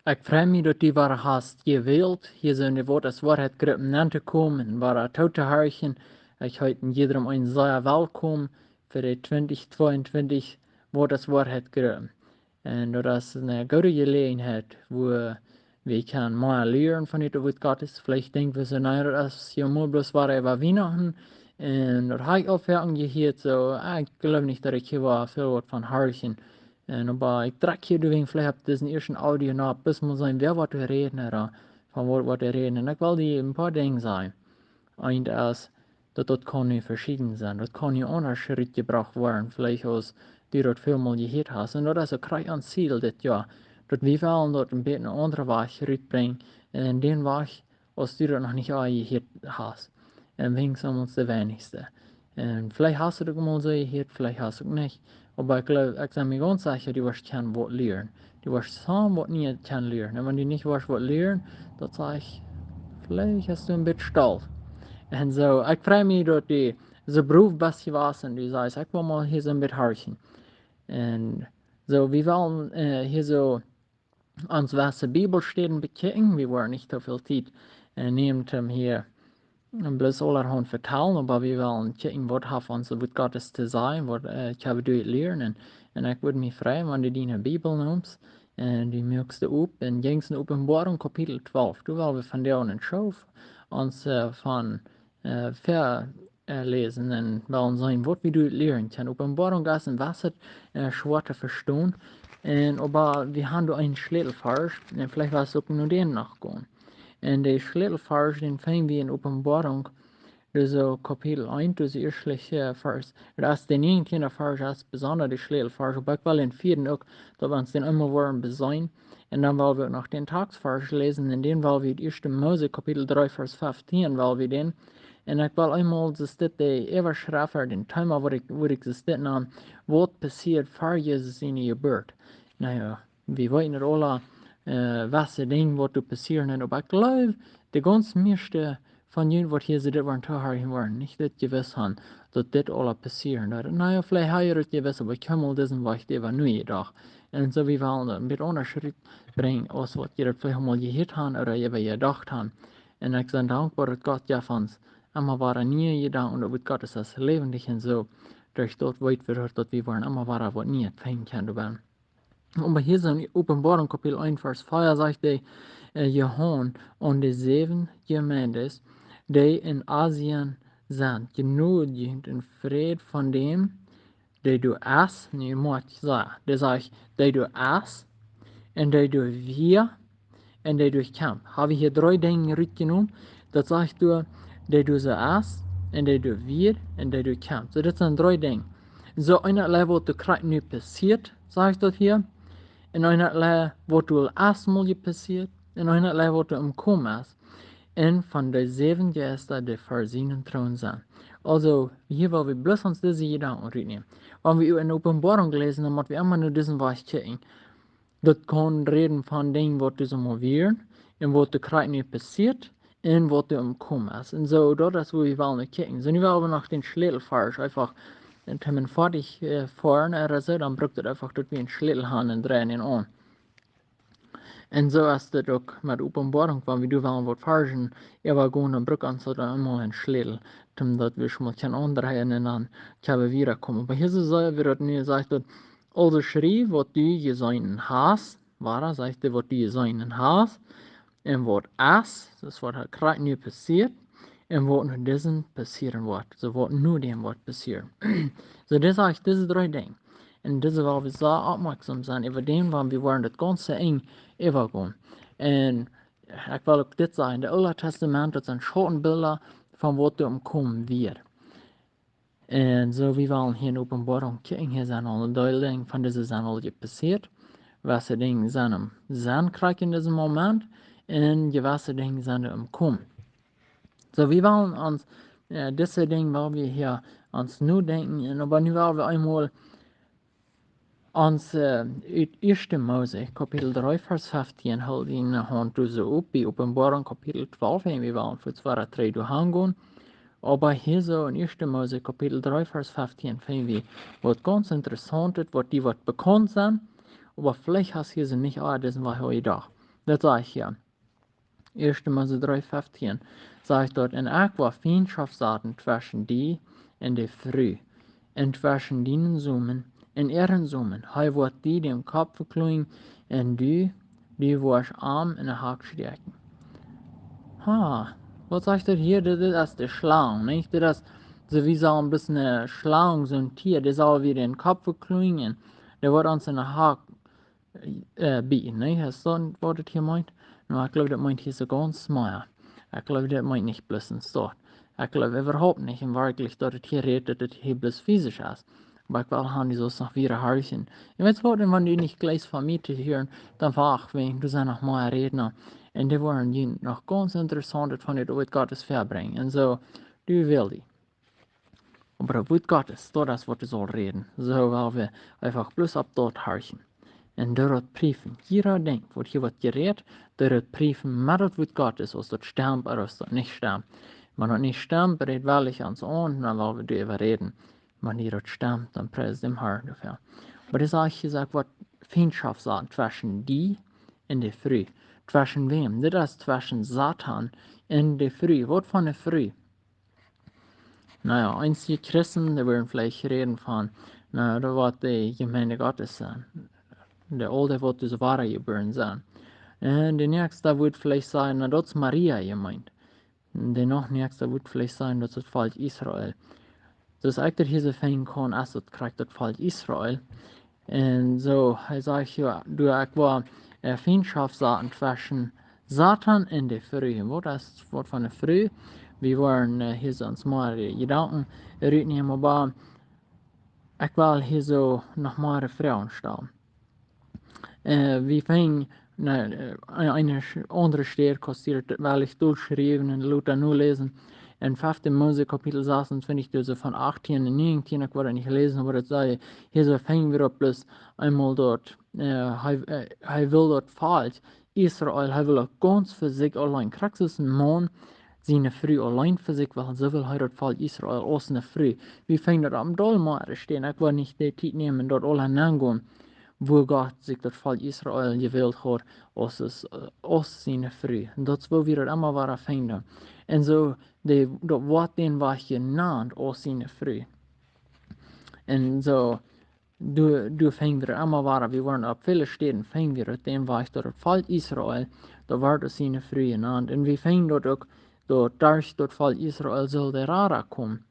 Ich freue mich, dass die war hast gewählt. Hier sind die Worte, das Wort hat gerade genannt kommen, war ein tote Herrchen. Ich heute jedem ein sehr willkommen für die 2022, wo das Wort hat gerade. Und das ist eine gute Gelegenheit, wo wir kann mal lernen von dem Wort Gottes. Vielleicht denken wir so, nein, das ist ja nur bloß war über Weihnachten. Und das habe ich auch gehört, so, ich glaube nicht, dass ich hier war viel Wort von Herrchen. En aber ik trek hier doorheen, vielleicht heb diesen ersten Audio noch bis mal sein, wer wat wir reden, oder von wat wir reden. Und ich will die ein paar Dinge sagen. Und als, dat kann nicht verschieden sein. Das kann nicht anders Schritt gebracht werden, vielleicht aus, die dort viel mal gehört hast. Und das ist ein Kreis an Ziel, das ja. Dat wir wollen dort ein bisschen einen anderen Weg Schritt bringen, in den Weg, was du dort noch nicht gehört hast. Und wenigstens uns der wenigste. Und vielleicht hast du das mal so gehört, vielleicht hast du es nicht. Aber ich glaube, ich sage mir ganz sicher, du wirst kein Wort lernen. Du wirst sagen, was nicht kann lernen. Und wenn du nicht weißt, was lernen, dann sage ich, vielleicht hast du ein bisschen Stolz. En zo, ik vraag me dat die, ze Beruf best was en die zei, ik wil mal hier so ein bisschen harchen. En so, wir wollen hier so ans was Bibelstellen bekijken. Wir wollen nicht so viel Zeit nehmen, um hier bloß allerhand vertellen, aber wir wollen kijken, was hat uns mit Gottes zu sein, was können wir lernen. En ich würde mich freuen, wenn du die Bibel nimmst, en die mögst du op, in jüngsten Openbarung Kapitel 12. Du wollen wir von der einen Show uns von verlesen und wollen sehen, was wir lernen können. Openbarung ist ein Wasser schwer zu verstehen, aber wir haben da einen Schlüsselvers, und vielleicht was auch nur den nachgehen. En de Schlüsselvers, den finden wir in Openbarung, dus Kapitel 1, dus de eerste vers. Dat is de 19e vers, dat is besonders de Schlüsselvers. Aber ich will in 4. auch, dass wir uns den immer wollen besehen. Und dann wollen wir noch den Tagsvers lesen, in den wollen wir die 1. Mose, Kapitel 3, Vers 15, wollen wir den. Und ich will einmal, dass das die Überschrift, den Thema, wo ich das an, was passiert vor Jesus in Jeburt. Naja, wir wollen nicht alle was Dinge, was du passieren, aber ich glaube, die ganz meiste von jenen, was hier so das waren, zuhören waren, nicht das gewiss haben, dass das alle passieren. Naja, vielleicht habe ich das gewiss, aber ich kann mal diesen, was ich dir war nie gedacht. Und so wie wir mit einer Schritt bringen, aus was ihr vielleicht mal gehört haben oder ihr gedacht haben. Und ich bin dankbar, dass Gott ja von uns immer war nie gedacht und mit Gott ist das lebendig und so, durch dort weit wird, dass wir waren immer war, was nie fängen kann. Aber hier in Offenbarung Kapitel 1, Vers 4 sagt der Johann und die 7 Gemeindes, die in Asien sind, genügend in Fried von dem, die du hast, nee, muss ich sagen, der sagt, die du hast, und die du wir, und die du kämpft. Habe ich hier 3 Dinge mitgenommen, das sagt du, die du so hast, und die du wir, und die du kämpft. So, das sind 3 Dinge. So, einerlei, was du gerade nicht passiert, sagt das hier. En einerlei wat du erstmal passiert, en einerlei wat du umkommen ist. En von de 7 Gästen, die versinnen Thron sind. Also, hier wollen wir bloß uns diese Gedanken reinnehmen. Wenn wir in Offenbarung lesen, dann müssen wir immer nur diesen Weg checken. Das kann reden von Dingen, was du so mal wären, und was du gerade nicht passiert, und was du umkommen ist. Und so, das ist, wo wir wollen checken. So, nu wollen wir noch den Schlüsselvers einfach wenn man fertig fahren oder so, dann braucht es einfach dort wie ein Schlüssel haben und drehen ihn an. Und so ist das auch mit Offenbarung, wenn wir wollen was fahren, aber gehen, dann braucht uns dann einmal ein Schlüssel, damit wir schon mal kein andrehen und dann können wir wiederkommen. Aber hier so wird das nicht gesagt, also schrieb, was du gesehen hast, war sagt er, was du gesehen hast, und was ist, das was halt gerade nicht passiert, und was nur diesen passieren wird, so was nur dem wird passieren. So, das heißt, diese 3 Dinge. Und diese wollen wir sehr aufmerksam sein, über den, wann wir wollen das Ganze eng übergehen. Und ich will auch das sagen, das Alte Testament, das sind Schattenbilder von was da umkommen wird. Und so, wir wollen hier in Offenbarung gucken, hier sind alle Dinge von diesen sind alle passiert. Gewisse Dinge sind im Sandkreis in diesem Moment, und gewisse Dinge sind im Kommen. So, wir wollen uns, diese Dinge wollen wir hier uns nur denken, aber nu wollen wir einmal uns uit 1. Mose, Kapitel 3, Vers 15, halt in de hand dus op, bij Openbaring, Kapitel 12, en we wollen voor 2 oder 3 durchgehen. Aber hier so in 1. Mose, Kapitel 3, Vers 15, finden wir, was ganz interessant ist, was die was bekannt sind, aber vielleicht hast du sie nicht auch, das war heute da. Dat sag ich ja. 1. Mose 3,15 sagt dort, en ik war vriendschap zaten zwischen die en de früh, en zwischen dinen Zomen en ihren Zomen. Hij wordt die dem Kopf verkloeien, en die was arm in de haak steken. Was sagt das hier? Das ist der Schlange, nicht? Das ist so wie so ein bisschen eine Schlange, so ein Tier, das soll wie den Kopf verkloeien. Der wird uns in den Haak bieten, nicht? Ist das, was das hier meint? Nou, ich glaube, das meint hier so ganz mehr. Ich glaube, das meint nicht bloß ein Stort. Ich glaube überhaupt nicht, in wirklich, dass das hier redet, dass das hier bloß physisch ist. Aber ich will haben die so noch wieder Hörchen. Ich weiß was, wenn die nicht gleich von mir zu hören, dann war ich, wenn du so noch mal reden. Und die waren noch ganz interessant, das fand ich, Wort Gottes verbringen. Und so, du willst die. Aber das Wort Gottes, das ist, was du soll reden. So, weil wir einfach bloß ab dort hörchen. En door het prüfen, jeder denkt, wat hier wordt gereed, door het prüfen, maar dat wordt Gottes, als dat stammt oder als dat nicht stammt. Wenn das nicht stammt, berät wellig ans Ohren, dann wollen wir darüber reden. Wenn die das stammt, dann preist dem Herrn dafür. Aber das habe ich gesagt, was Feindschaft sagt, zwischen die und der Früh. Zwischen wem? Das ist zwischen Satan und der Früh. Was von der Früh? Naja, einzige Christen, die würden vielleicht reden von, naja, da wird die Gemeinde Gottes sein. Der Alte wird das wahre geboren sein. Und der nächste wird vielleicht sein, na, das ist Maria gemeint. Der noch nächste wird vielleicht sein, das ist das Volk Israel. Das eigentlich diese Fänge kann, als das kriegt das Volk Israel. Und so, ich sage ja, du, ich war Feindschaft zwischen Satan und der Früh. Wo das Wort von der Früh? Wir waren hier so uns mal Gedanken reden, aber ich will hier so noch mal Frauen stellen. Vi fing eine andere Stelle kostet, weil ich durchschreiben und Luther nur lesen. In 5. Mose Kapitel 26, also von 18 und 19, ich wollte nicht lesen, aber das sei, hier so fängen wir bloß einmal dort, er will dort falsch, Israel, er will auch ganz für sich allein, Kraxis ein Mann, seine Früh allein für sich, weil so will er dort Fall Israel aus einer Früh. Wir fängen dort am Dolmar stehen, ich will nicht die Zeit nehmen, dort alle hineingehen, wo Gott sich das Volk Israel gewählt hat, aus seiner Früh. Und das wo wir das immer waren finden. Und so, das Wort den war genannt aus seiner Früh. Und so, du fängen wir immer waren, wir waren auf viele Städten, fängen wir den war ich das Volk Israel, da war das seine Früh genannt. Und wir fängen dort auch, dort durch das Volk Israel soll der Rara kommen.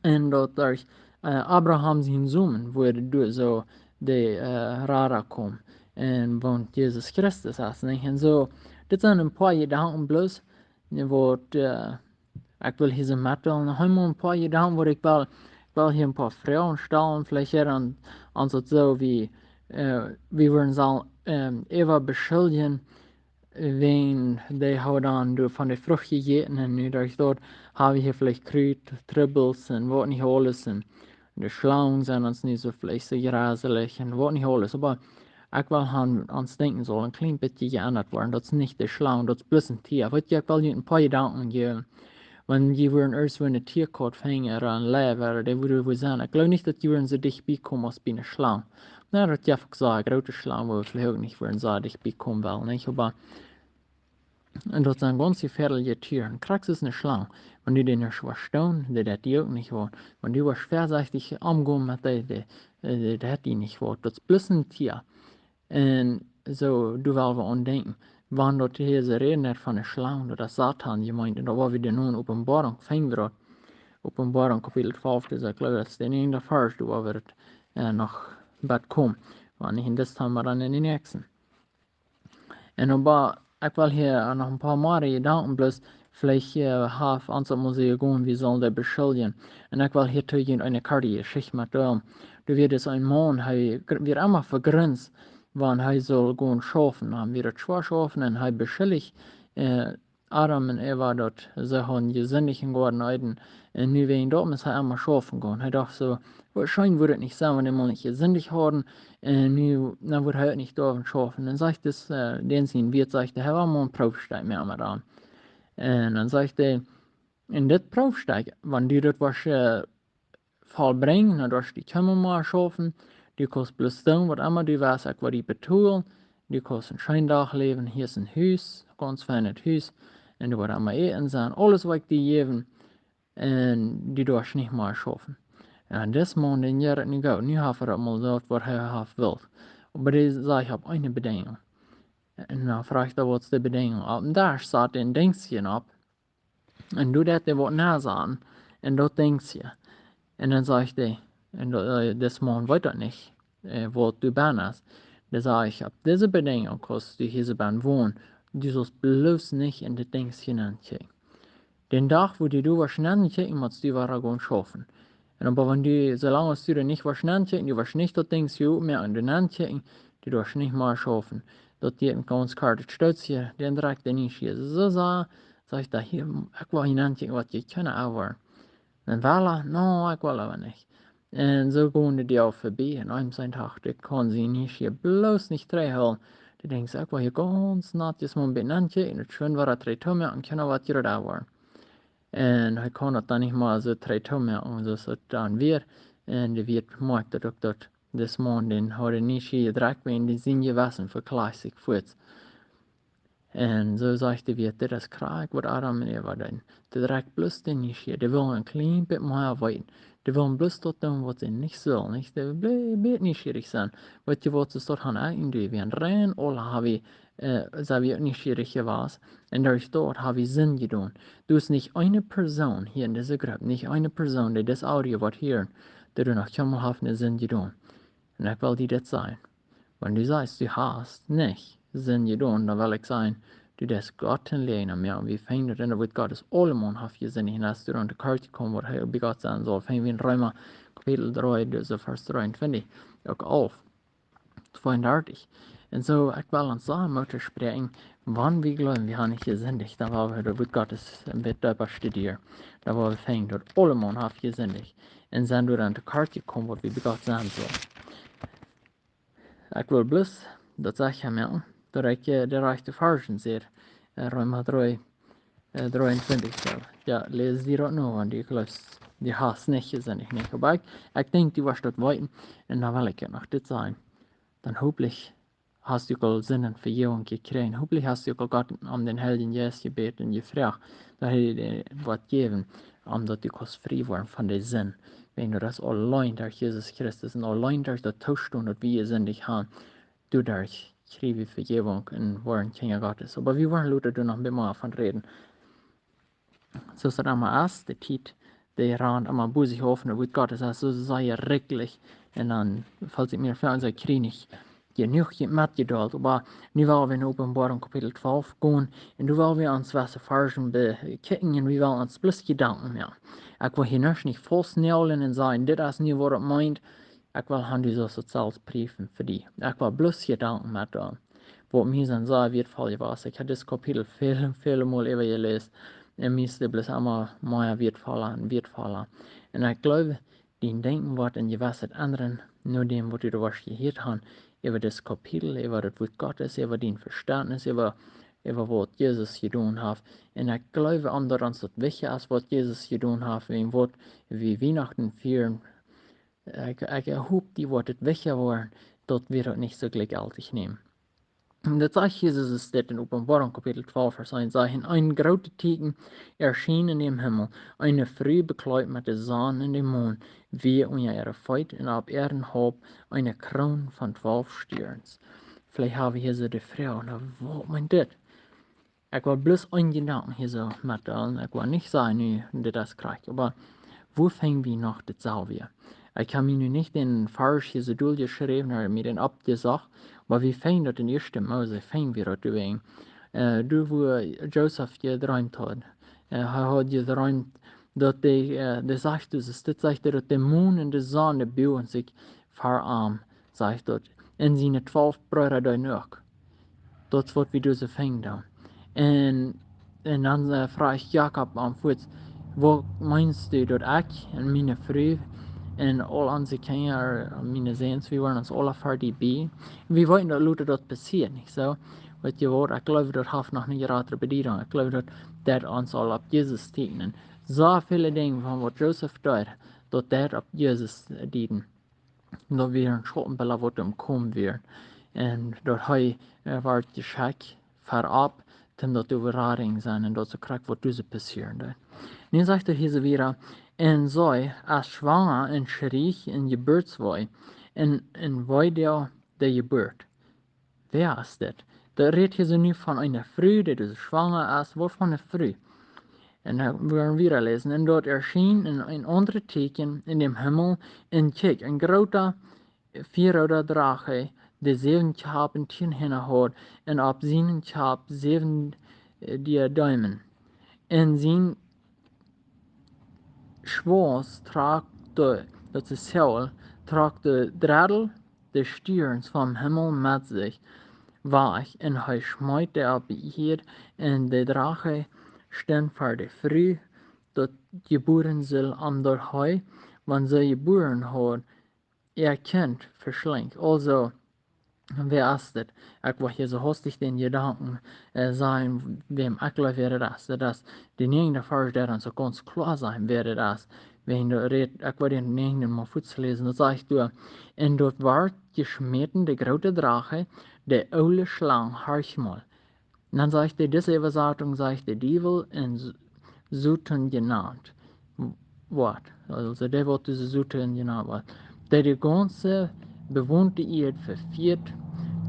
Und dort durch Abraham sein Sohn wurde so der Rara kommen. Und wohnt Jesus Christus ist, nicht? Und so, das sind ein paar Gedanken bloß, wo ich will hier so mitteilen. Noch einmal ein paar Gedanken, wo ich will hier ein paar Frauen stellen, vielleicht eher an so wie, wie wir uns Eva beschuldigen, wen die haben dann von der Frucht gegessen und nu durch dort haben wir hier vielleicht Kräut, Tribbles und was nicht alles und die Schlangen sind uns nicht so vielleicht so graselig und was nicht alles, aber ich will ans denken soll ein klein bisschen geändert werden, das ist nicht die Schlange, das ist bloß ein Tier, weil ich will ein paar Gedanken geben, wenn die würden erst wenn ein Tier fangen oder ein Leber, die würde wohl sein, ich glaube nicht, dass die würden so dicht bekommen als bei einer Schlange. Na, das ist einfach so eine große Schlange, wo vielleicht auch nicht würden so dicht bekommen wollen, nicht, aber und dat zijn ganz gefährliche Tiere. Krax ist eine Schlange. Wenn du den nicht verstehst, der hat die auch nicht wollen. Wenn du was vorsichtig umgehen mit der hat die nicht wollen. Das ist bloß ein Tier. Und so, du willst an denken. Wann dort hier so reden von der Schlange, oder Satan gemeint, und da war wieder nur eine Offenbarung, fängt wir dort. Offenbarung Kapitel 12, das ist, ich glaube, das ist der nächste Vers, wo wir noch bald kommen. Wenn nicht in das haben wir dann in den nächsten. Und aber ich will hier noch ein paar Mal Gedanken bloß vielleicht have anstatt Musik gehen, wie sollen die beschuldigen. Und ich will hier tun eine Karte Geschichte mit dem. Du wirst ein Mann, er wird immer vergrenzt, wann er soll gehen schaffen. Dann wird er schwer schaffen und er beschuldigt Adam und Eva dort, sie haben gesündigt geworden, und nu wegen dort muss er immer schaffen gehen. Er dachte so, wahrscheinlich würde es nicht sein, wenn die mal nicht gesündigt haben, nu, dann würde er nicht da schaffen. Dann sagt es, den sein Wirt, sagt er, er war mal ein Prüfsteig mehr mit an. Und dann sagt er, in das Prüfsteig, wenn du das was vollbringen, dann darfst du die Kämmer mal schaffen, du kannst bloß tun, was immer du weißt, was die betonen, die kost een schijn dag leven, hier is een huis, ganz fijn het huis, en du wordt allemaal eten zijn, alles wat ik die geven, en die doe niet meer schaffen. En des maand in jaar het nu gaat, nu heeft er allemaal dat wat hij heeft wilt. Maar deze zei ik heb een beding. En dan vraag ik wat is de beding? En daar staat een dingetje op. En doe dat wat nazaan. En dat dingetje. En dan zeg ik die. En des maand weet dat niet. Wat du bent. Dan zeg ik, op deze beding, als du hier bent wonen, du sollst bloß nicht in de dingetje aankijken. Den Tag, wo du wahrscheinlich checken musst, du war gewoon schaffen. En aber wenn du, solange du da nicht wahrscheinlich checken, du warst nicht das Ding so mehr an den Hand checken, du darfst nicht mal schaffen. Dat die ganz klar, das steht hier, den direkt den nicht hier. So sag ich da hier, ich will hinanchecken, was je können auch. En voilà, no, ich will aber nicht. En so gehen die auch vorbei. Und einem sein Tag, der kann sie nicht hier bloß nicht reinholen. Du denkst, ich will hier ganz nett, jetzt mal ein bisschen anchecken, und schön war er 3 Tage und können was hier da war. En hij kon het dan niet maar zo 3 tommen en zo zat dan weer. En de werd maakte ook dat des maand den hadden niet gedreigd in die zin gewassen voor classic foods. En zo sagte wir, dit is kraak wat Adam en Eva doen. De dreigt bloß den nicht hier. Die willen een klein beetje meer weten. Die willen bloß dat doen wat ze niet zullen. Niet? Die blijven nieuwsgierig zijn. Weet je wat ze tot gaan uitdoen? We rein alle hebben zijn we nieuwsgierig geweest. En durch dort haben wir Sinn gedaan. Du ist nicht eine Person hier in dieser Gruppe, nicht eine Person, die das Audio wird hören, die du noch schon mal haben Sinn gedaan. Und ich will dir das sagen. Wenn du sagst, du hast nicht Sinn gedaan, dann will ich sagen, du das Gott lehnen mehr. Und wir finden in der Wort Gottes allemal haft ihr Sinn. Und als du an die Karte kommst, was er bei Gott sein soll, finden wir in Römer Kapitel 3, also Vers 23, auch auf. 32. En zo, ik wil ons samen moeten spreken, wanneer we geloven, we gaan niet gezindig, dan wil we de woord Gottes een beetje bestuderen. Dan wil we vinden dat allemaal heeft gezindig. En zijn door aan de kaartje komen wat we bij God zijn zullen. Ik wil bloos, dat zeg je mij, dat ik de rechte versen zie. Roma 3, 23 zo. Ja, lees die dat nou, want die gelooft, die haast niet gezindig. Maar ik denk die was dat weten, en dan wil ik je nog dit zijn. Dan hopelijk hast du ook Sinn en Vergebung gekregen. Hopelijk hast du ook Gott om den Heiligen Geist gebeten en gevraagd dat hij dir wat geven, omdat du kannst frei worden van de Sinn. Wenn du das allein durch Jesus Christus und allein durch das Tauschstund, das wir sindig haben, du dadurch kriegen wir Vergebung und werden Kinder Gottes. Aber wir wollen Luther noch ein bisschen mehr davon reden. So ist das einmal erst, die Zeit, der Rand einmal busig offen, und Gottes heißt, so sei er reglich. Und dann, falls ich mir für unser Krieg nicht genug mitgedalt, aber nu wollen wir in Offenbarung Kapitel 12 gehen, und du wollen wir uns was Versen bekicken, und wir wollen uns bloß Gedanken mehr. Ich will hier nicht volsnellen und sagen, das ist nicht, was es meint. Ich will haben diese Sozialbriefen für die. Ich will bloß Gedanken mit da. Wo mir dann sagen wird, was ich habe das Kapitel viele Mal gelesen. Und mir ist bloß einmal mehr wird fallen. Und ich glaube, die denken, was in gewissen anderen, nur dem, was du was gehört hast, über das Kapitel, über das Wort Gottes, über den Verständnis, über was Jesus getan hat. Und ich glaube, dass uns das wichtig ist, was Jesus getan hat, wie Weihnachten feiern. Ich hoffe, die wird es wichtig worden, dass wir das nicht so gleichgültig nehmen. Und das sagt Jesus es steht in Offenbarung Kapitel 12, Vers 1, sagen, ein großer Tigen erschien in dem Himmel, eine Früh bekleidet mit der Sonne und dem Mond, wie unter ihrer Feit, und auf ihren Haupt eine Krone von 12 Sterns. Vielleicht haben wir hier so die Frau, und was meint das? Ich will bloß einen Gedanken hier so mitteilen, ich will nicht sagen, das kriegt, aber wo fängt wir noch das sauber? Ich habe mir nicht den Vers hier so durchgeschrieben oder mir den abgesagt, aber wir fängt das in 1. Mose, fängt wir das wegen. Du, wo Joseph geträumt hat. Er hat geträumt, dass das sagt, das sagt, dass der Mond und die Sonne bauen sich verarmen, sagt dort. Und seine 12 Brüder da noch. Das ist, was wir so fängt da. Und dann frage ich Jakob am Fuß, wo meinst du, dass ich und meine Frau und all unsere Kinder, meine Sehens, wir waren uns alle fertig bei. Wir wollten, dass Luther das passiert, nicht so? Weet je wat, ich glaube, das hat noch nicht gerade Bedeutung. Ich glaube, dass uns alle auf Jesus dienen. So viele Dinge, von was Joseph tut, dass auf Jesus dienen. Dat wir een schottenbella wordt kommen wird. En dat hij werd geschakt verab, ten dat overrading zijn en dat ze krijgt wat dus passieren. Nu zegt hier weer, en zij als zwanger en schreeg in geburtswoi, en woi der Jeburt. Wer ist das? Da redet hier so nu von einer Frau, die dus schwanger ist, wat van een Frau. En dan wir wieder lesen, en dort erschien een andere Teken in dem Himmel, en kijk, een grote vierrode Drache, die 7 Kap en 10 Hände had, en op zijn Kap 7 Diademen. En zijn schwoers trok dat is Seul, trok de Dradel des Stierens vom Himmel met zich weg, en hij smijt de op hier, en de Drache stand voor de Früh, dat geboren zal, omdat hij, wanneer zij geboren had, kind verschlingt. Also, wer ist das? Ich war hier so hastig den Gedanken sein, wem ich wäre das die negende Vers, der dann so ganz klar sein wäre das, wenn du redest, ich war den negenden mal zu lesen, da sagst du, und dort war geschmeten der große Drache, der olle Schlange, Harchmal. Und dann sagt er, diese Übersetzung sagt der Devil in Satan genannt. What? Also der wird diese Satan genannt wird. Der die ganze bewohnte Erde verführt,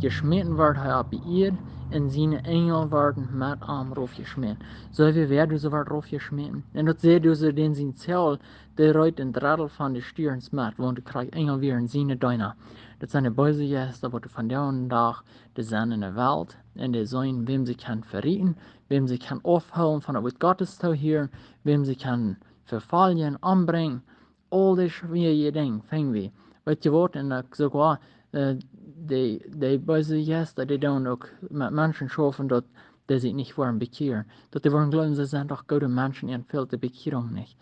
geschmeten wird er auf die Erde, und seine Engel werden mit am raufgeschmeten. So wie wer du so wird raufgeschmeten. Und das seht du so den sein Zell, der reut den Dradel von den Stirns mit, wo du kriegst Engel wieder in seine Deiner. Das sind die böse Gäste, wo du von der und Tag, die sind in der Welt, und die sollen, wem sie kann verrieten, wem sie kann aufholen von der Wort Gottes zu hören, wem sie kann verfallen, umbringen, all das schwierige Dinge, fängen wir. Weet je wat, en sogar die böse Gäste, die dann auch mit Menschen schaffen, dass die sich nicht wollen bekehren. Dass die wollen glauben, sie sind doch gute Menschen, ihnen fehlt die Bekehrung nicht.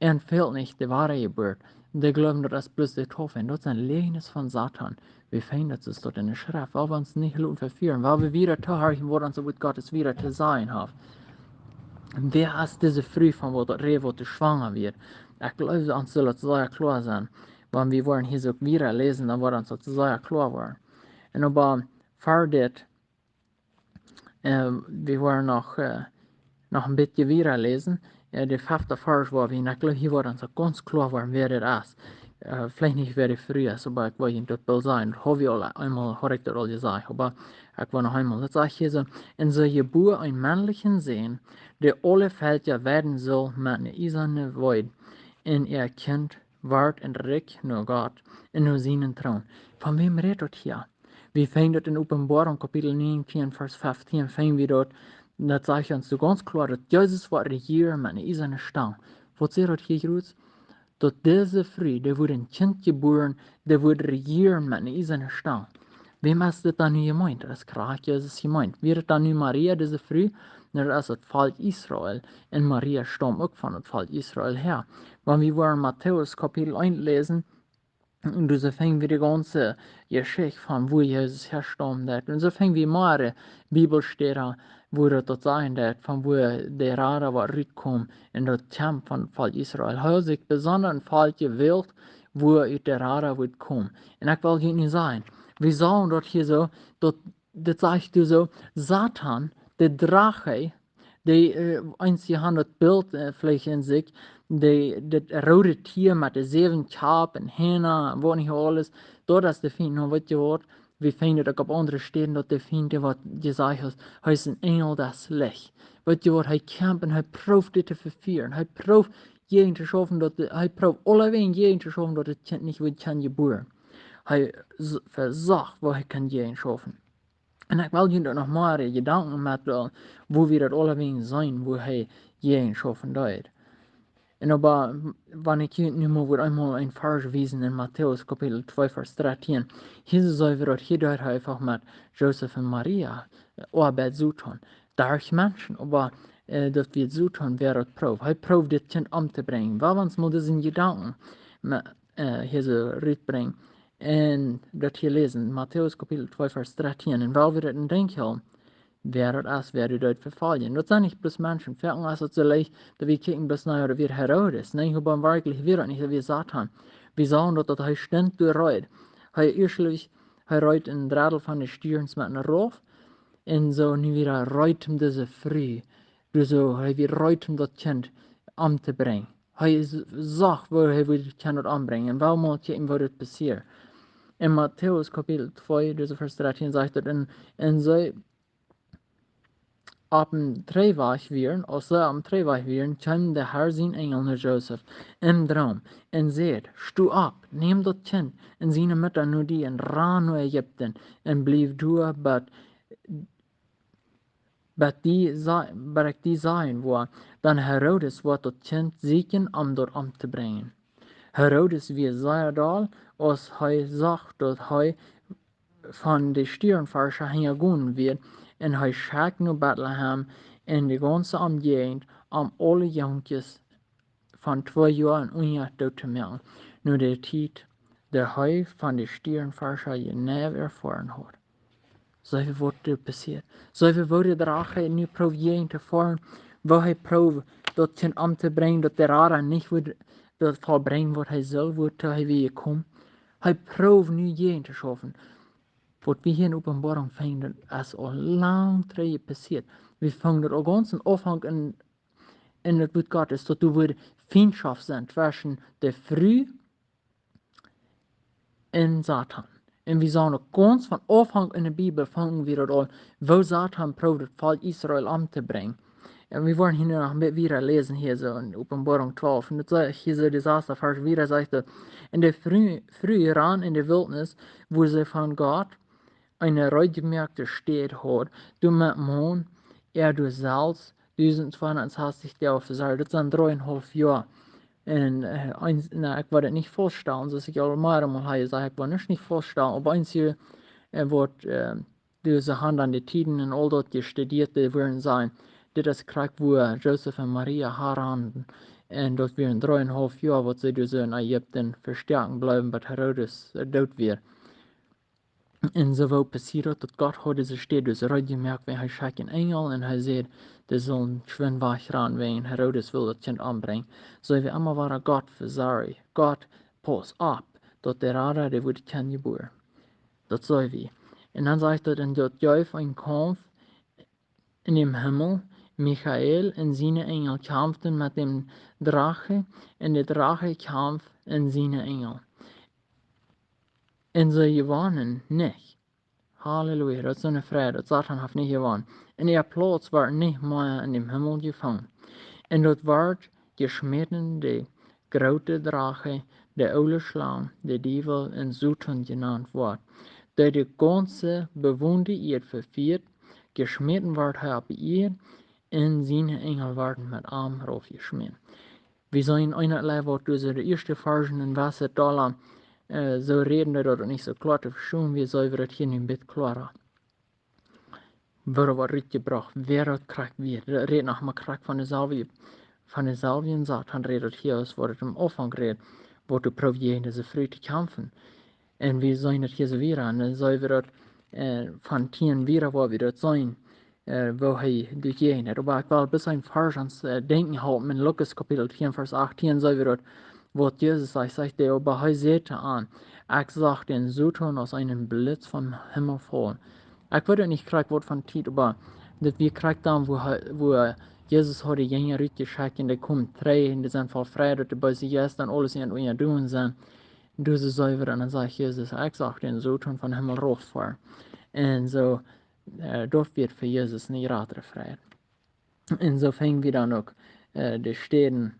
Ihnen fehlt nicht die wahre Geburt. Die glauben, dass das bloß die Taufe ist. Das ist ein Leugnis von Satan. Wir finden das ist dort in der Schrift, weil wir uns nicht verführen, weil wir wieder zuhören, wo uns mit Gottes wieder zu sein haben. Wer ist diese Früh von wo das Reh, wo du schwanger wird? Ich glaube, uns soll das sehr klar sein. Wenn wir wollen hier so wieder lesen, dann wird uns das sehr klar werden. Und aber vor das, wir wollen noch ein bisschen wieder lesen. Der 5. Vers war, wie ich glaube, hier wird uns ganz klar werden, wer das ist. Vielleicht nicht wer früh ist, aber ich will das Bild sein. Das habe ich einmal korrekt gesagt, aber ich will noch einmal. Das sagt hier so, in so Geburt einen männlichen sehen, der alle Felder werden soll mit einer eisernen Weid, in ihr Kind wird in Rick nur Gott, in nur seinen Thron. Von wem redet hier? Wir finden das in Offenbarung, Kapitel 19, Vers 15, finden wir dort, das sagt uns so ganz klar, dass Jesus war regieren mit einer eisernen Stange. Was seht ihr hier, Grüß? Dass diese Früh, der wurde ein Kind geboren, der wurde regieren mit einer eisernen Stange. Wem ist das dann nu gemeint? Das kriegt Jesus gemeint. Wird dann nu Maria diese Früh? Das ist das Volk Israel. Und Maria stammt auch von dem Volk Israel her. Wenn wir wollen Matthäus Kapitel 1 lesen, und so fängt wir die ganze Geschichte von, wo Jesus herstammt. Und so fängt wir mehrere Bibelstellen, wo das sagen, von wo der Rade war rüberkommt, in das Camp von Volk Israel. Er hat sich besonders ein Volk gewählt, wo der Rade wird kommen. Und ich will nicht sagen, wir sagen dort hier so, das sagst du so, Satan, der Drache, die einzige haben das Bild vielleicht in sich, das rote Tier mit den 7 Kap und Hähne und wo nicht alles, dort ist der Feind. Und weißt du was, wir finden das auf andere Stellen, dass der Feind, der was gesagt hat, er ist ein Engel des Lichts. Weißt du was, er kämpft und er probt das zu verführen. Er probt jeden zu schaffen, er probt alleweil jeden zu schaffen, dass das Kind nicht wird geboren. Er versagt, wo er kann jeden schaffen. Und ich will Ihnen noch mal Gedanken machen, wo wir das alleweil sein, wo er jeden schaffen wird. Und aber, wenn ich hier nicht mehr einmal ein Vers wiesen in Matthäus Kapitel 2, Vers 13, hier soll wir hier dort einfach mit Joseph und Maria Arbeit suchen. Da ist Menschen, aber das wird suchen, wer das probt. Er probt das Kind umzubringen. Weil wir uns mal diesen Gedanken hier so rüberbringen und das hier lesen, Matthäus Kapitel 2, Vers 13, und weil wir das denken, wer das wer du dort verfallen. Das sind nicht bloß Menschen. Für uns ist es so leicht, dass wir kicken bloß nach, oder wir Herodes. Nein, aber wirklich, wir nicht, wie Satan. Wir sagen, dass er ständig reut. Er erstlich Hij rijdt een dradel van de stierens met een roof. En zo nu weer rijdt hem deze vrij. Dus zo, hij weer rijdt hem dat kind om te brengen. Hij zag waar hij wil het kind aanbrengen. En wel moet je hem wat het passiert. In Matthäus kapitel 2, dus vers 13 zegt het, en zij op een treeweg weer, als zij op een treeweg weer, kwam de Heer zijn engel naar Jozef in droom en zei, stu op, neem dat kind en zijn moeder naar die en ra naar Egypte en blijf door, ik die zijn wil, dan Herodes wordt dat kind zieken om door om te brengen. Herodes wie zeer dal, als hij zag dat hij van de stierenvarscher hingegaan wird, en hij schickt naar Bethlehem en de ganze omgeving om alle jongetjes van 2 jaar en onder dood te melden, nu de tijd de hij van de stierenvarscher je neer ervaren had. Zoveel wordt er passiert. Zoveel worden er ook nu proberen te vormen, waar hij probeert dat ten om te brengen, dat de Rada niet wordt, dat volbrengen wat hij zelf wordt, tot hij weer komt. Hij probeert nu je te schaffen. Wat we hier in Openbaring vinden, is al lang terug passiert. We vangen dat al ganz een afhang in het woord Gottes, dat er wordt vriendschap zijn tussen de vrouw en Satan. En we zijn ook ganz van afhang in de Bijbel vangen we dat al, wo Satan probeert het volk Israël om te brengen. En we worden hier nog weer lezen hier zo in Openbaring 12. En dat zegt hier zo de eerste vers weer, zegt dat, en de vrouw ran in de wildernis, wo ze van God eine reutgemerkte Stadt hat, du met man, du zelfs 1260 Jahre verzeiht. Dat zijn 3,5 jaar. En ik wil het niet voorstellen, zoals ik al mehrmals heb gezegd, ik wil het niet voorstellen, op eens hier wordt deze hand aan de tijden en al dat gestudeerd worden zijn. Dit is krijg wo Joseph en Maria haar handen. En dat weer 3,5 jaar, wat ze dus in Egypte versterken blijven, wat Herodes dood weer. En zo passiert dat God had deze stad dus uitgemerkt, hij schickt een engel en hij zei, er zal een schwindweg gaan, wegen Herodes wil dat kind aanbrengen. Zo we allemaal waren God verzorgen. God, pas op, dat de Rada, die wordt kind geboren. Dat zei we. En dan zegt dat in dat juif een kampf in dem Himmel, Michael en zijn engel kampften met dem Drache, en de Drache kampf en zijn engel. En ze gewonnen nich. Halleluja, dat is een vrede, dat Satan heeft niet gewonnen. En die plaats werd niet meer in dem Himmel gevangen. En dat werd gesmeten de grote Drache, de oude slang, de duivel en Satan genannt wordt. Dat de ganze bewoonde eerd verviert, gesmeten werd hij op eerd, en zijn engel werden met arm raufgesmeten. We zijn eindelijk wat dus de eerste versen in Wasser Dollar zo reden dat het niet zo klaar te verstaan, we zullen het hier nu een beetje klarer. Waar wordt uitgebracht, wer het krijgt weer. Dat redt nog maar krijgt van dezelfde zaad, dan redt het hier als wat het om afhang redt, wat de probeert deze vrij te kampen. En we zijn het hier zo weer aan, dan zullen we dat van 10 weer waar we dat zijn, waar hij doorheen heeft. Maar ik wil bis een vers aan denken houden, in Lukas kapitel 10 vers 18 zullen we dat, wat Jezus zegt, aber hij zegt aan, ik zag den Satan als einen Blitz vom Himmel vallen. Ik weet het niet graag wat van tijd, maar dat we krijgen dan, wo Jezus had de jongen uitgeschickt en die komen terug en die zijn vol vrij, dat de bij zich juist dan alles aan het doen zijn. Dus ze zuiver en dan zegt Jezus, ik zag den Satan van Himmel raufvallen. En zo, dat wird voor Jezus niet later vrij. En zo vingen we dan ook de steden,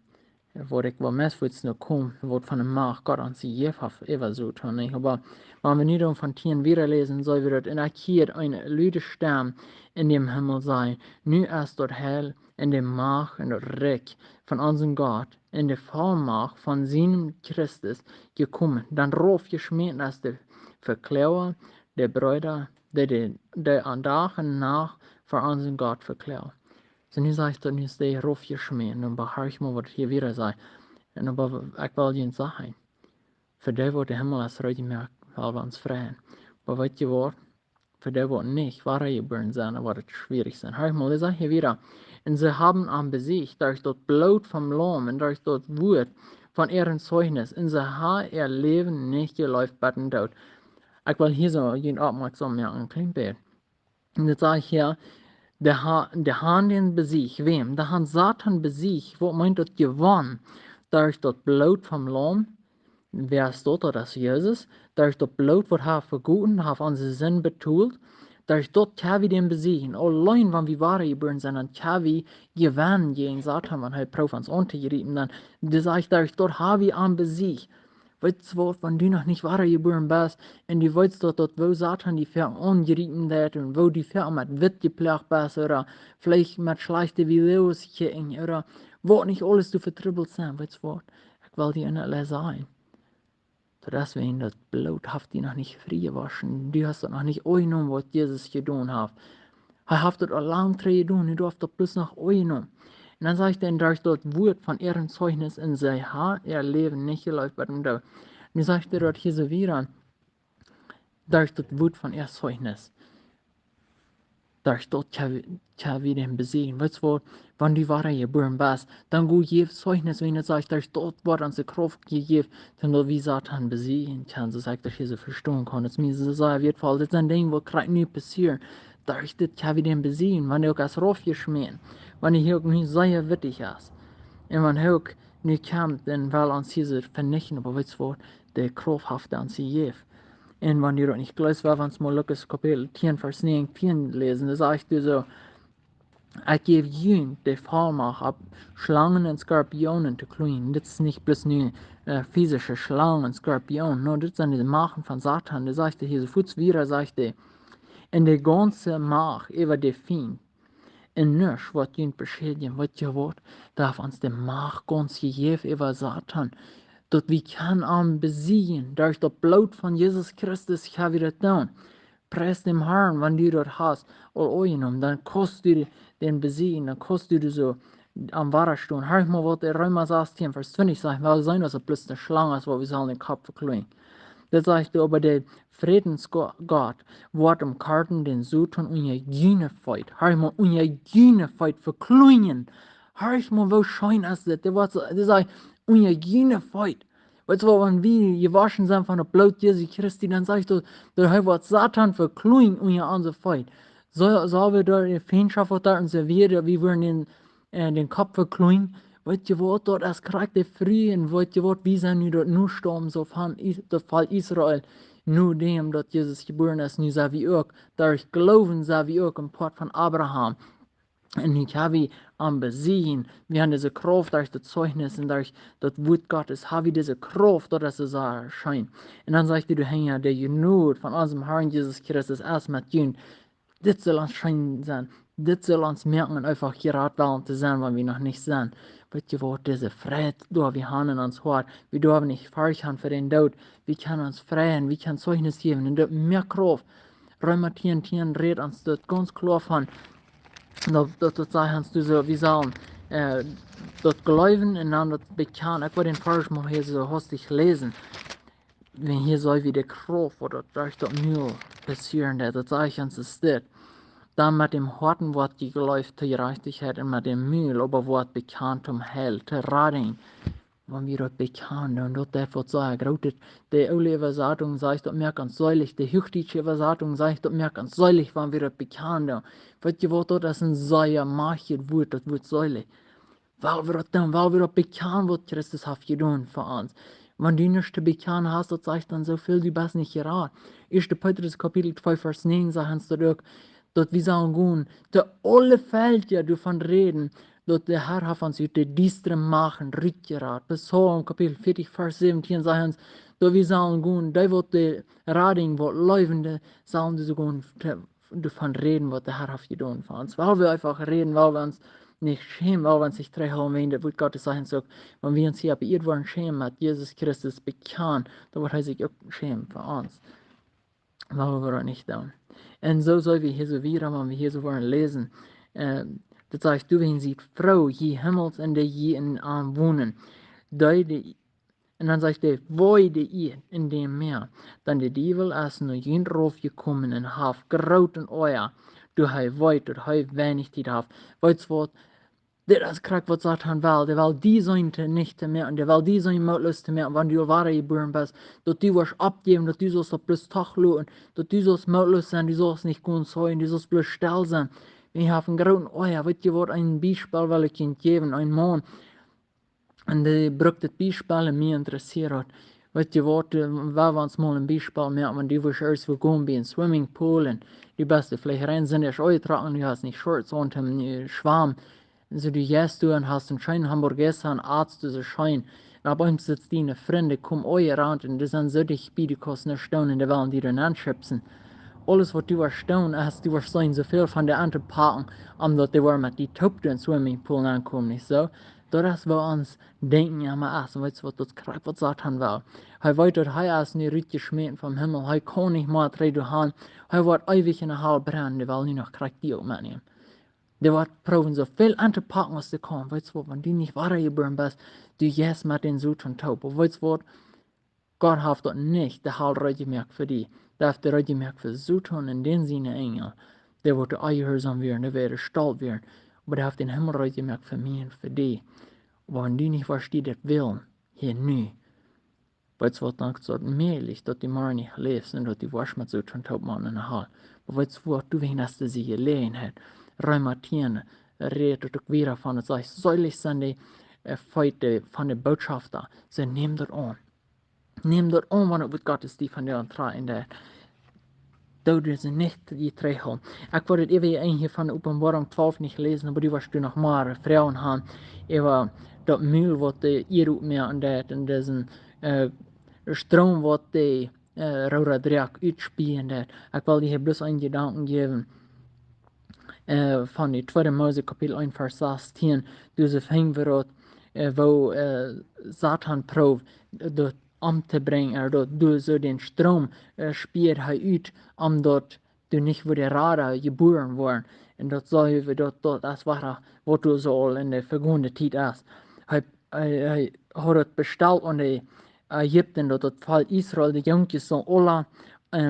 waar ik wel meest nog kom, wat van de maag God aan zich heeft even zo tun. Aber wenn wir nu dan van 10 weer lezen, zullen we dat in een keer een luide stem in dem Himmel zijn. Nu is dat heil in de macht en dat rijk van onze God, in de volmacht van zijn Christus gekomen. Dan rof geschmeten als de verkleuwer, de bruider, die aan dagen nach voor onze God verkleuwen. So nu zegt dat nu is de rof geschmeten, en behaar ik me wat hier weer zei. En aber ik wil je zeggen, voor die wordt de hemel als uitgemerkt, wel we ons vrijen. Maar weet je wat, voor die wordt niet waar je burn zijn, dan wordt het schwierig zijn. Hör mal, das sag ich wieder. Und sie haben am Besicht, durch das Blut vom Lamm und durch das Wort von ihrem Zeugnis, und sie haben ihr Leben nicht geläuft bei den Tod. Ik wil hier zo jullie opmerkzaam maken, een klein beetje. En dat sage ich hier, der Han den besiegt, wem? Der Han Satan besiegt, wo meint das gewonnen? Durch das Blut vom Lamm, wer ist dort, das ist Jesus, durch das Blut, was er verguten, hat unsere Sinn betult, durch dort kann wir den besiegen. Allein, wenn wir wahre geboren sind, dann kann wir gewinnen gegen Satan, wenn er Prof ans untergerieben, dann, das sage ich, durch dort haben wir ihn besiegt. Weißt du, wenn du noch nicht wahre geboren bist, und du weißt dort, wo Satan die Pferde angerieben hat, und wo die Pferde mit Witt geprägt bist, oder vielleicht mit schlechten Videos kicken, oder wo nicht alles du vertribbelt sein, weißt du was? Ich will dir nicht sagen. So deswegen, das Blut habt ihr noch nicht frei gewaschen. Du hast das noch nicht angenommen, was Jesus getan hat. Er hat das auch lang getan, du darfst das bloß noch angenommen. Und dann sagt er, durch das Wort von ihrem Zeugnis in sein Haar, ihr Leben nicht geläuft bei dem Tod. Und dann sagt er dort hier so wieder, durch das Wort von ihrem Zeugnis. Durch dort kann wir den besiegen. Weißt du, wenn du wahre geboren bist, dann go je Zeugnis, wenn du sagst, durch dort wird uns die Kraft gegeben, dann du wie Satan besiegen kann. So sagt er hier so verstehen kann. Das mir so sagen wird, weil das ist ein Ding, was gerade nicht passiert. Durch das kann wir den besiegen. Wenn du auch als Rauf geschmiert, wenn du hier auch nicht sehr wittig ist. Und wenn du auch nicht kämpft, dann will uns hier vernichten. Aber weißt du, der Kraft hat uns gegeben. Und wenn ihr nicht glaubst, wenn wir mal Lukas Kapitel 10, Vers 19 lesen, dann sagt er so, ich gebe ihnen die Vollmacht, ab Schlangen und Skorpionen zu kloppen. Das ist nicht bloß nur physische Schlangen und Skorpionen, no, das sind die Machen von Satan. Das sagt er hier so kurz wieder, sagt er, in die ganze Macht über die Feind. Und nichts, was ihn beschädigen, was ihr wollt, darf uns die Macht ganz gegeben über Satan. Dort wir können ihn besiegen, durch das Blut von Jesus Christus kann wir das tun. Preis dem Herrn, wenn du das hast, dann kannst du den besiegen, dann kannst du so am Wasser stehen. Hör mal, was der Römer 16, Vers 20 sagt, weil sein, dass er bloß eine Schlange ist, wo wir sollen den Kopf verklingen. Das sagt aber der Friedensgott wird im Karten den Satan und ihr Gynefeit. Hör mal, und ihr Gynefeit verklingen. Hör mal, wo schein ist das? Der sagt, und ihr Gynefeit. Weißt du, wenn wir gewaschen sind von der Blut Jesu Christi, dann sagst du, der wird Satan verklungen und ihr unser Feit. So wir da die Feindschaft da und servieren, wie wir den Kopf verklungen. Weet je wat, dat is krijgt de vrije, weet je wat, wie zijn nu dat nu stammen, zo van de Fall Israël, nu dem, dat Jezus geboren is, nu zijn we ook, durch geloven zijn we ook een Port von Abraham. Und nu haben wir am besiegen, wir haben diese Kraft durch das Zeugnis und durch das Wort Gottes, haben wir diese Kraft, dass es so erscheint. Und dann sagt du Herr, der Genut von unserem Herrn Jesus Christus erst mit Jün, das soll uns schein sein. Das soll uns merken und einfach gerade wollen zu sein, wenn wir noch nicht sind. Weißt du, wo diese Friede, wir haben in uns Hort, wir dürfen nicht fürchten für den Tod, wir können uns freuen, wir können Zeugnis geben und das mehr Kraft. Römer 10 redet uns das ganz klar von, dat sagen du so, wie sagen, das Glauben und dann das Bekennen. Ich will den Vers mal hier so hastig lesen. Wenn hier so wie der Kraft oder durch das Mühl passieren, das sage ich uns, ist das. Dann mit dem harten Wort geläuft zur Gerechtigkeit und mit dem Mühl, aber Wort bekannt um Hell, zur Rettung. Wenn wir das bekennen, und das darf was sagen, die alte Übersetzung sagt, das mir ganz säulich, die hüchtige Übersetzung sagt, das mir ganz säulich, wenn wir das bekennen. Weißt du was, das ist ein sehr machtiges Wort, das Wort säulich. Weil wir das tun, weil wir das bekennen, was Christus hat getan für uns. Wenn du nichts zu bekennen hast, das sagt dann so viel, du bist nicht gerade. 1. Petrus Kapitel 2, Vers 9 sagt es auch, dass wir sagen gehen, der alle Feld ja davon reden, dass der Herr hat uns die diestre machen, rückgerat. Psalm Kapitel 40, Vers 17 sagen uns, dass wir sagen gehen, da wird die Rading, was Läufende, sagen sie gehen, davon reden, was der Herr hat getan für uns. Weil wir einfach reden, weil wir uns nicht schämen, weil wir uns nicht treffen, wenn das Wort Gottes sagen sagt, wenn wir uns hier bei ihr wollen schämen, hat Jesus Christus bekannt, dann wird er sich auch schämen für uns. Weil wir das nicht tun. Und so soll wir hier so wieder, wenn wir hier so wollen lesen, das heißt, du, wenn sie Frau, je Himmels und der je in Arm wohnen, und dann sagt er, wo ihr in dem Meer, dann der Teufel ist nur jeden Rauf gekommen und hat graut und euer, du hei weit und hei wenig die haft. Weißt du was? Dit is krak wat Satan wil. Die wil die zijn niet te merken. Die wil die zijn moedloos te merken. Want die ware geboren bent. Dat die was abgeben. Dat die zoals op plus tag lopen. Dat die zoals moedloos zijn. Die zoals niet kunnen zijn. Die zoals plus stil zijn. We hebben een groot, oh ja, weet je wat, een bijspel wil ik je geven. Een man. En die brukt het bijspel en mij interesseert. Weet je wat, wij was mal een bijspel met. Want die was eerst gegaan bij een swimmingpool. En die beste vlegereien zijn eerst uitgetragen. Die had niet shorts und hem schwaam. So du gehst du und hast einen schönen Hamburger, einen Arzt, so schein. Da bei uns sitzt die eine Freunde, kommen euch ran und die sind so dich bei, die kosten eine Stunde und die wollen die dann anschubsen. Alles, was du erstaunt hast, du sein so viel von der anderen Packen, dass die war mit die Top in Swimmingpool ankommen, nicht so? Das wir uns denken, ja, mal essen, weißt du, was das Kreis, was Satan will. Er weiß, dass er ist nicht richtig geschmiert vom Himmel, er kann nicht mal drei durch Hand, er wird ewig in der Halle brennen, die will nicht noch Kreis die auch mitnehmen. Die wird proben, so viel anzupacken, als sie kann. Weißt du, wenn du nicht weitergeboren bist, du gehst mit den Sud und Taub. Aber weißt du, Gott hat dort nicht der Halt gemerkt für die. Der hat der gemerkt für Sud und in den Sinne Engel. Der wird eingehörsam werden, der wird stolz werden. Aber der hat den Himmel gemerkt für mich und für die. Aber wenn du nicht verstehst, das will, hier nie. Weißt du, was dann so mählich, dass die Mauer nicht lebst und dass die Wasch mit Sud und Taub machen in der Hall. Aber weißt du, du weißt, dass du sie gelegen hat. Rheumatieren, redet ook weer van het zegt, zuidelijk zijn die feiten van de botschafter. Ze neem dat aan. Neem dat aan, want het wordt God is die van de ontrouw in de doden ze niet die terughouden. Ik word het even een hier van de openbaring 12 niet gelezen, maar die was toen nog maar vrouwen gaan. Even dat muil wat de hier meer aan dat en dat is een stroom wat de rode draak uitspien. Ik wil die hier bloos een gedanken geven. Van die tweede Mose kapitel 1 vers 16, dus verhindert wo Satan proeft dat om te brengen, dat du so den Strom spielt hij uit, omdat du nicht voor de Rade geboren worden. En dat zou je dat als wat du so al in de vergangene tijd is. Hij had het besteld aan de Egypten, dat het volk Israël, de jongetjes zo alle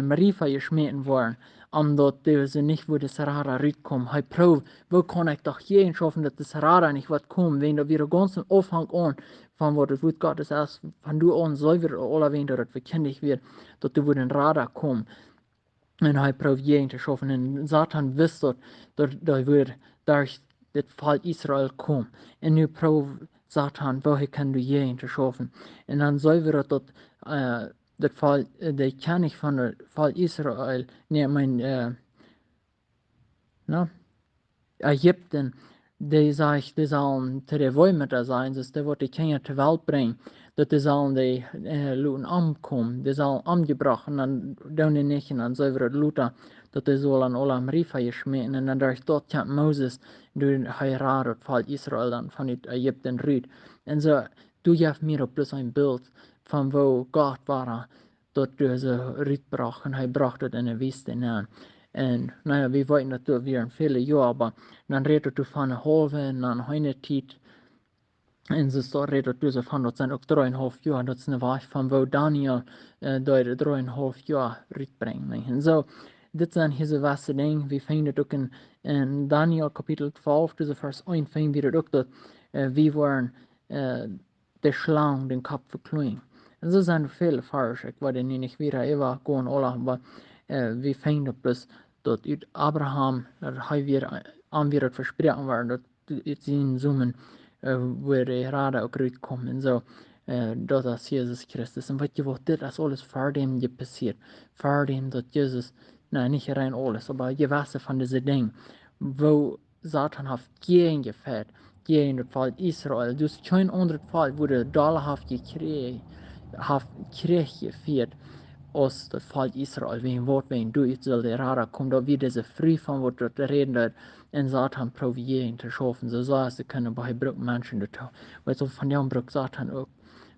Rifa geschmeten worden. Omdat ze niet voor de Sahara uitkomen. Hij proeft, wo kan ik toch geen schaffen dat de Sahara niet wat komt, wenn dat weer ganz afhangt aan van wat het woord God is, als van du aan zuiver alle wenn dat het verkendig wird, dat de woord een Rada komt. En hij proeft geen te schaffen. En Satan wist dat weer daar het volk Israël komt. En nu proeft Satan, woher kan du geen te schaffen. En dan zuiver dat dat volk, de kennis van het volk Israël, nee, Egypten, die zegt, die zullen te de Woimeter zijn, dus die wordt de kinderen ter welt brengen, dat die zullen die luten omkomen, die zullen omgebracht, en dan doen die nicht, en dan zuiver het luten, dat die zullen alle Rifa geschmeten, en dan durch dort komt Moses, door hij raad het volk Israël dan van het Egypten ruut. En zo, du geeft mir ook plus een beeld van wo God was, dat ze uitbracht, en hij bracht het in de woestijn aan. En naja, we weten dat er weer viele Jahre, maar dan redet du van een halve en dan eine tijd. En zo redet du van dat zijn ook 3,5 jaar. Dat is een weg van wo Daniel door 3,5 jaar uitbrengt. En zo, dit zijn deze wasse dingen. We vinden het ook in Daniel kapitel 12, dus vers 1 vinden we het ook dat we waren de slang den kop verkloeien. En zo zijn er veel vers. Ik weet niet weer even gewoon alle, maar we vinden het dus dat uit Abraham, dat hij weer aan weer het verspreken werd, dat uit zijn zonen weer de Rade ook uitkomt en zo. Dat is Jezus Christus. En weet je wat, dit is alles voor dem je passiert. Voor dem dat Jezus, nou niet rein alles, maar je wassen van deze dingen, wo Satan heeft geen gevecht, geen het volk Israël. Dus geen ander volk wo de dollar heeft gevierd. Als das volk Israël, wen wordt wen du zal de Rada komt, dat we deze vrij van wordt dat reden dat en Satan probieren te schaffen, so ze kunnen bij brug mensen de toe. Weet je, van jou brug Satan ook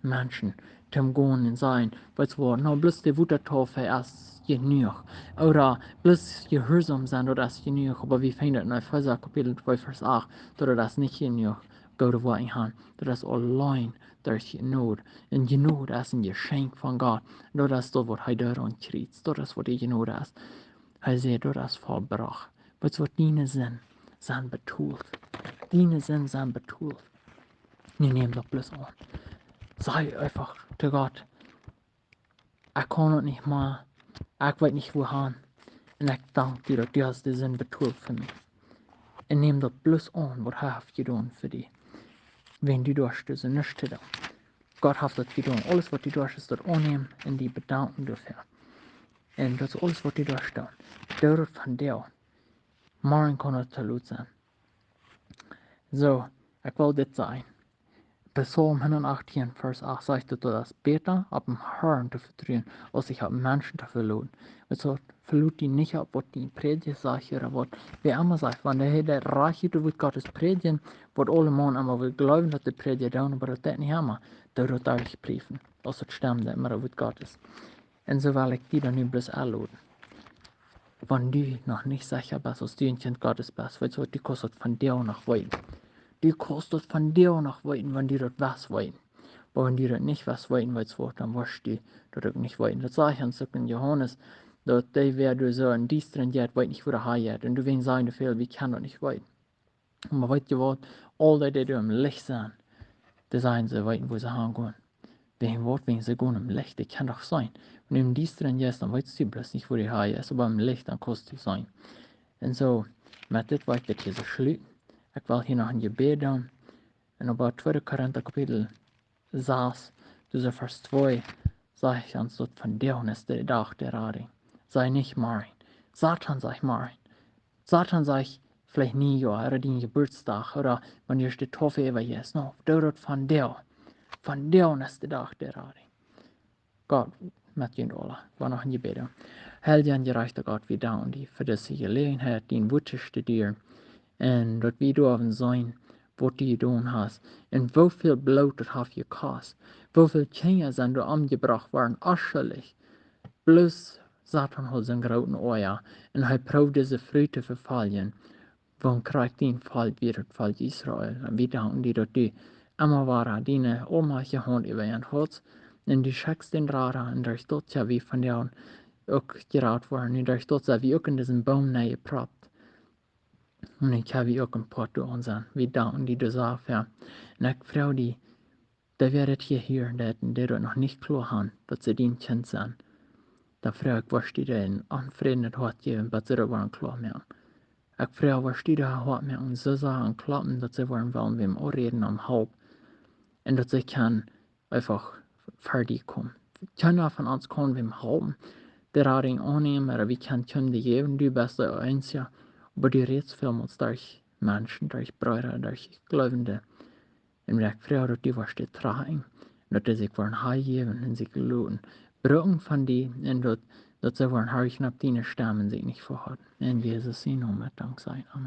mensen te gaan en zijn. Weet je, nou bloß de woetertoffe is genoeg. Oder bloß gehoorzaam zijn, dat is genoeg. Maar we vinden in Epheser kapitel 2 vers 8, dat is niet genoeg. Gouden wat in hand. Dat is alleen door genade. En genade is een geschenk van God. Dat is dat wat hij daar aan krijgt. Dat is wat die genade is. Hij zegt dat is volbracht. Wat die zijn bedoeld. Deine Sinn sind betult. Nu neem dat bloß an. Sei einfach zu Gott. Ich kann het nicht mehr. Ich weiß nicht wohin. Und ich danke dir, dass du hast den Sinn betult für mich. Und neem dat bloß an, was er hat getan für dich. Wenn du durchst, so nichts zu tun. Gott hat das getan. Alles, was du durchst, ist das annehmen und die bedanken dafür. Und das ist alles, was du durchst. Das von dir. Morgen kann es zu laut sein. So, ich will das sagen. Psalm 118, Vers 8 sagt, dass das besser auf dem Herrn zu vertrauen, als sich auf Menschen zu verlassen. Also, verlass dich nicht auf, was die Prediger sagt oder was wer immer sagt. Wenn der Reich wird Gottes predigen, wird alle Mann immer will glauben, dass die Prediger tun, aber das nicht immer. Da wird euch prüfen. Also, das stimmt immer wird Gottes. Und so will ich die dann nicht bloß anladen. Wenn du noch nicht sicher bist, dass du ein Kind Gottes bist, weißt du, du kannst von dir noch weiten. Du kannst das von dir noch weiten, wenn du das was weiten. Aber wenn du das nicht was weiten willst, dann wirst du das nicht weiten. Das sage ich uns in Johannes, dass die werden so in dies drin geht, weit nicht, wo der Hai geht. Und du wirst sagen, wie kann das nicht weiten. Aber weißt du was, all die im Licht sind, die sagen sie weiten, wo sie hingehen. Wenn sie gehen im Licht, das kann doch sein. Wenn du in dies drin gehst, dann weißt du bloß nicht, wo der Hai ist, aber im Licht, dann kannst du sein. Und so, mit das war ich hier so schlimm. Ich will hier noch ein Gebet tun. Und über 2. Korinther Kapitel 6, dieser Vers 2, sage ich uns dort von dir ist der Tag der Rettung. Sei nicht Marin. Satan sagt Marin. Satan sagt vielleicht nie, oder den Geburtstag, oder wenn ihr die Toffe über ist. No, dort von dir. Von dir ist der Tag der Rettung. Gott, mit ihnen alle. War noch ein Gebet. Heilige und gerechter Gott, wir danken dir für diese Gelegenheit, den wünschst dir. Und dat wir dürfen sein, was du getan hast. Und wie viel Blut das hat gekostet. Wie viele Kinder sind da angebracht worden, aschelig. Bloß Satan hat seinen großen Eier und er probt diese Früchte verfallen. Wann kriegt ihn Fall wieder, Fall Israel? Und wir danken dir, dass du immer war, deine allmächtige Hand über ihn hast. Und du schickst den Radar und durch dort ja wie von dir auch gerät worden. Und durch dort ja wie auch in diesen Baum geprobt. Und ich habe auch ein paar Tore sein. Wir danken dir dafür. Und ich frage dich, da werdet hier hören, der noch nicht klar haben, dass sie dein Kind sind. Da frage ich, was die denn anfrieden hat geben, dass sie darüber klar machen. Ich frage, was die da hat mir und so sagen klappen, dass sie wollen, wir ihm auch reden am Halb. Und dass sie kann einfach fertig kommen. Keiner von uns kann wem halten. Der Rading annehmen, aber wir können die geben, du bist der Einzige. Aber du redest viel mit durch Menschen, durch Brüder, durch Glaubende. Und ich frage, dass die was die tragen, dass die sich wollen heimgeben und sich luten. Brücken von die, und dass sie wollen hören, ob die Stimmen sich nicht vorhat. In Jesus' Namen, Dank sei. Amen.